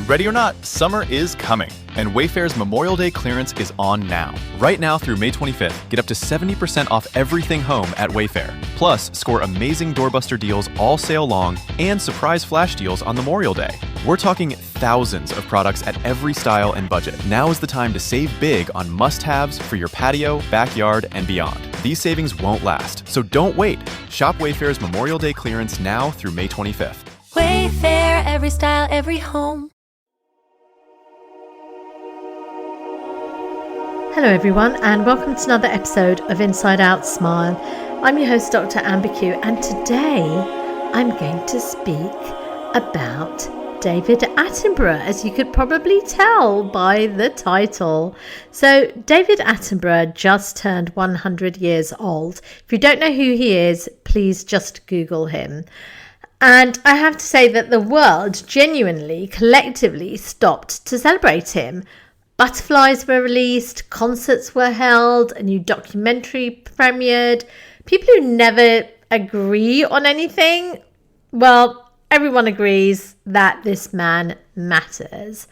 Ready or not, summer is coming, and Wayfair's Memorial Day clearance is on now. Right now through May 25th, get up to 70% off everything home at Wayfair. Plus, score amazing doorbuster deals all sale long and surprise flash deals on Memorial Day. We're talking thousands of products at every style and budget. Now is the time to save big on must-haves for your patio, backyard, and beyond. These savings won't last, so don't wait. Shop Wayfair's Memorial Day clearance now through May 25th. Wayfair, every style, every home. Hello everyone, and welcome to another episode of Inside Out Smile. I'm your host, Dr. Amber Q, and today I'm going to speak about David Attenborough, as you could probably tell by the title. So David Attenborough just turned 100 years old. If you don't know who he is, please just Google him. And I have to say that the world genuinely, collectively stopped to celebrate him. Butterflies were released, concerts were held, a new documentary premiered. People who never agree on anything, well, everyone agrees that this man matters.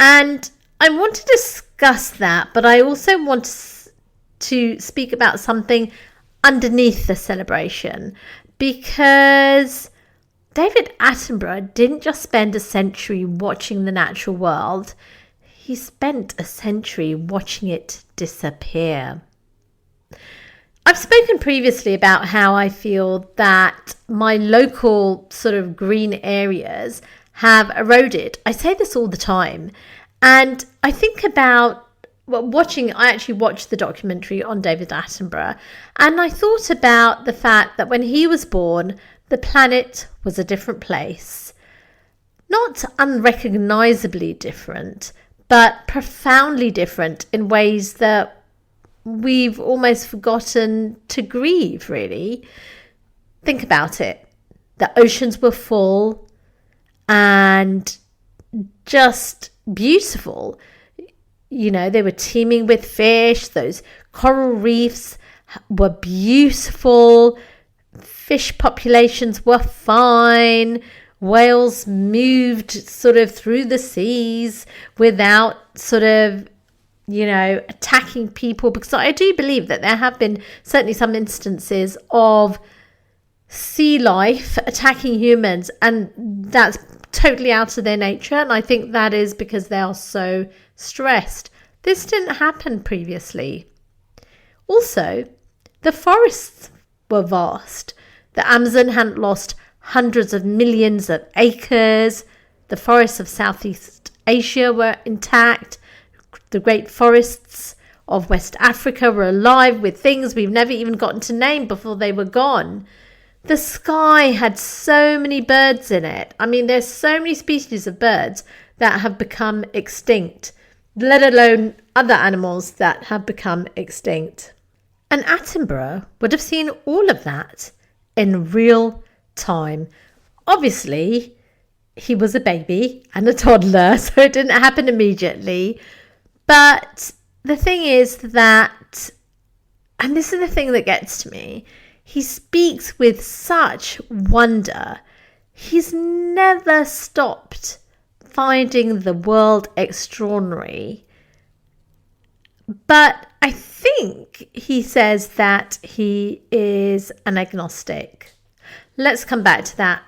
And I want to discuss that, but I also want to speak about something underneath the celebration, because David Attenborough didn't just spend a century watching the natural world. He spent a century watching it disappear. I've spoken previously about how I feel that my local sort of green areas have eroded. I say this all the time. And I think about I actually watched the documentary on David Attenborough. And I thought about the fact that when he was born, the planet was a different place. Not unrecognisably different, but profoundly different in ways that we've almost forgotten to grieve, really. Think about it. The oceans were full and just beautiful. You know, they were teeming with fish. Those coral reefs were beautiful. Fish populations were fine. Whales moved sort of through the seas without sort of, attacking people. Because I do believe that there have been certainly some instances of sea life attacking humans, and that's totally out of their nature. And I think that is because they are so stressed. This didn't happen previously. Also, the forests were vast. The Amazon hadn't lost hundreds of millions of acres. The forests of Southeast Asia were intact. The great forests of West Africa were alive with things we've never even gotten to name before they were gone. The sky had so many birds in it. I mean, there's so many species of birds that have become extinct, let alone other animals that have become extinct. And Attenborough would have seen all of that in real time. Obviously, he was a baby and a toddler, so it didn't happen immediately. But the thing is that, and this is the thing that gets to me, he speaks with such wonder. He's never stopped finding the world extraordinary. But I think he says that he is an agnostic. Let's come back to that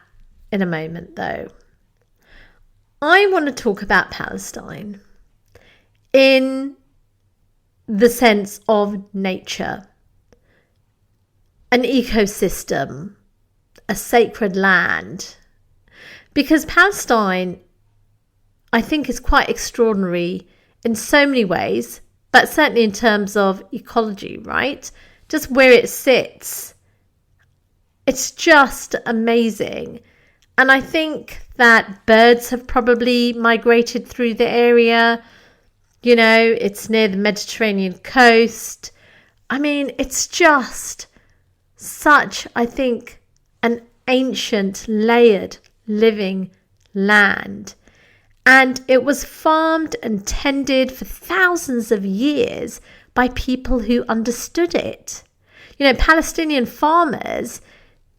in a moment, though. I want to talk about Palestine in the sense of nature, an ecosystem, a sacred land. Because Palestine, I think, is quite extraordinary in so many ways, but certainly in terms of ecology, right? Just where it sits. It's just amazing. And I think that birds have probably migrated through the area. You know, it's near the Mediterranean coast. I mean, it's just such, I think, an ancient, layered, living land. And it was farmed and tended for thousands of years by people who understood it. You know, Palestinian farmers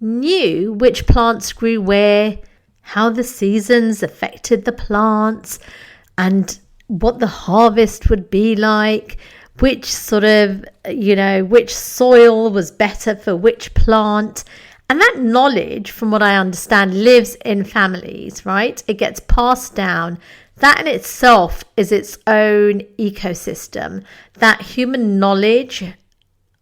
knew which plants grew where, how the seasons affected the plants and what the harvest would be like, which sort of, which soil was better for which plant. And that knowledge, from what I understand, lives in families, right? It gets passed down. That in itself is its own ecosystem, that human knowledge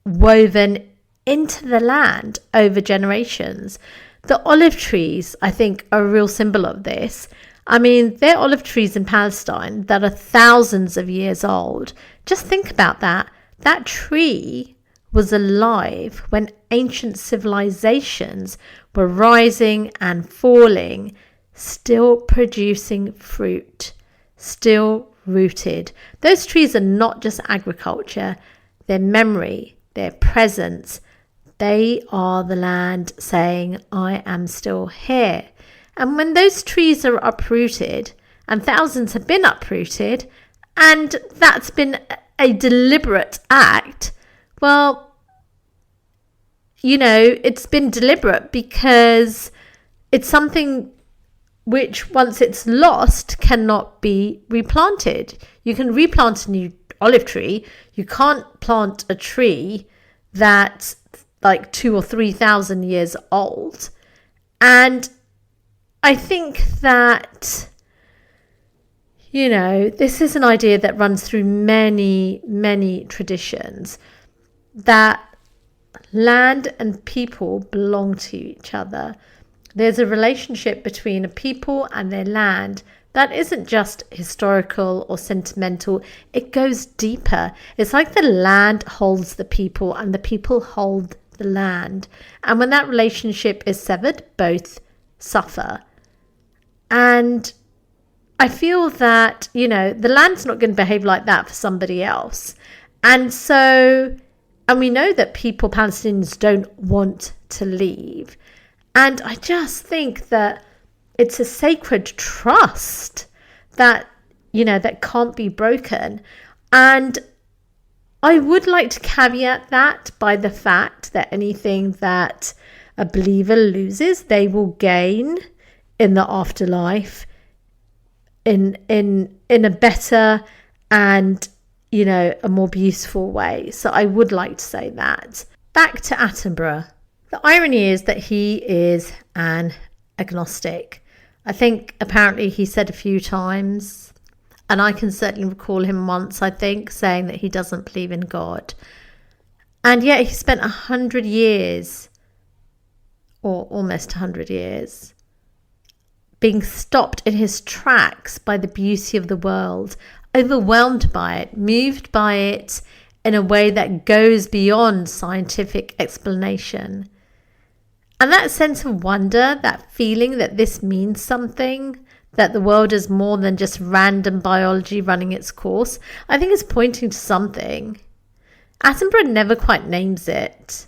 woven into the land over generations. The olive trees, I think, are a real symbol of this. I mean, there are olive trees in Palestine that are thousands of years old. Just think about that. That tree was alive when ancient civilizations were rising and falling, still producing fruit, still rooted. Those trees are not just agriculture, they're memory, their presence. They are the land saying, I am still here. And when those trees are uprooted, and thousands have been uprooted, and that's been a deliberate act, well, it's been deliberate because it's something which, once it's lost, cannot be replanted. You can replant a new olive tree. You can't plant a tree that's like 2,000 or 3,000 years old. And I think that, this is an idea that runs through many, many traditions, that land and people belong to each other. There's a relationship between a people and their land that isn't just historical or sentimental. It goes deeper. It's like the land holds the people and the people hold the land. And when that relationship is severed, both suffer. And I feel that, the land's not going to behave like that for somebody else. And we know that Palestinians don't want to leave. And I just think that it's a sacred trust that, that can't be broken. And I would like to caveat that by the fact that anything that a believer loses, they will gain in the afterlife in a better and, a more beautiful way. So I would like to say that. Back to Attenborough. The irony is that he is an agnostic. I think apparently he said a few times, and I can certainly recall him once, I think, saying that he doesn't believe in God. And yet he spent 100 years, or almost 100 years, being stopped in his tracks by the beauty of the world, overwhelmed by it, moved by it in a way that goes beyond scientific explanation. And that sense of wonder, that feeling that this means something, that the world is more than just random biology running its course, I think is pointing to something. Attenborough never quite names it,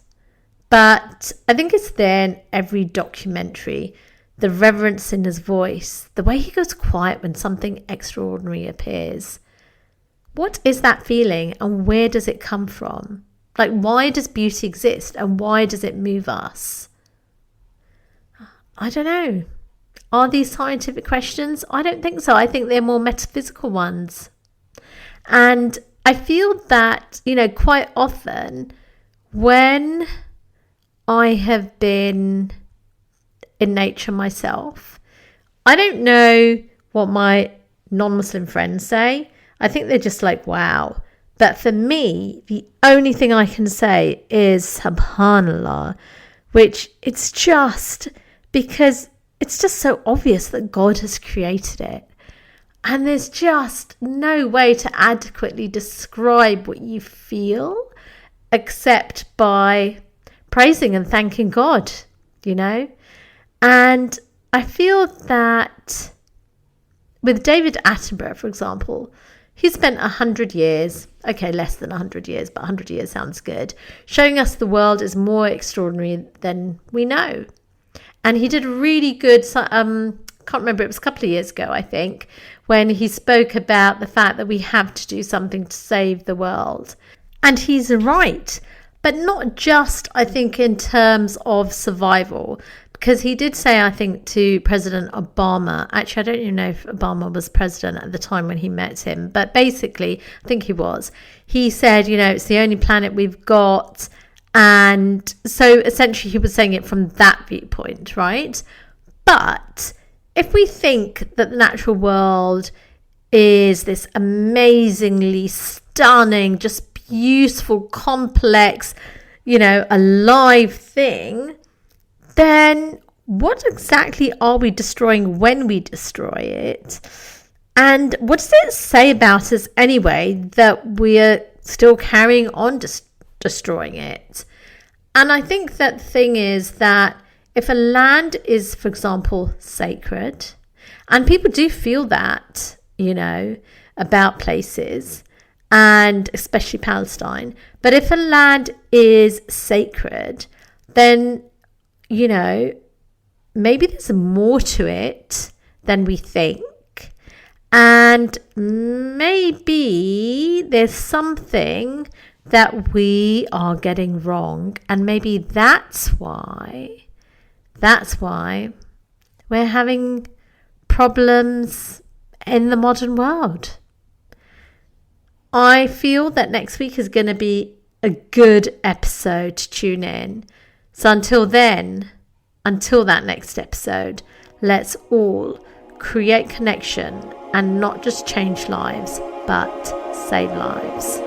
but I think it's there in every documentary. The reverence in his voice, the way he goes quiet when something extraordinary appears. What is that feeling and where does it come from? Like, why does beauty exist and why does it move us? I don't know. Are these scientific questions? I don't think so. I think they're more metaphysical ones. And I feel that, quite often when I have been in nature myself, I don't know what my non-Muslim friends say. I think they're just like, wow. But for me, the only thing I can say is subhanallah, which it's just because it's just so obvious that God has created it. And there's just no way to adequately describe what you feel except by praising and thanking God, And I feel that with David Attenborough, for example, he spent 100 years, okay, less than 100 years, but 100 years sounds good, showing us the world is more extraordinary than we know. And he did a really good, can't remember, it was a couple of years ago, I think, when he spoke about the fact that we have to do something to save the world. And he's right, but not just, I think, in terms of survival. because he did say, I think, to President Obama, actually, I don't even know if Obama was president at the time when he met him, but basically, I think he was. He said, it's the only planet we've got. And so essentially he was saying it from that viewpoint, right? But if we think that the natural world is this amazingly stunning, just beautiful, complex, alive thing, then what exactly are we destroying when we destroy it? And what does it say about us anyway that we're still carrying on destroying it? And I think that the thing is that if a land is, for example, sacred, and people do feel that, about places, and especially Palestine, but if a land is sacred, then maybe there's more to it than we think. And maybe there's something that we are getting wrong. And maybe that's why we're having problems in the modern world. I feel that next week is going to be a good episode to tune in. So until that next episode, let's all create connection and not just change lives, but save lives.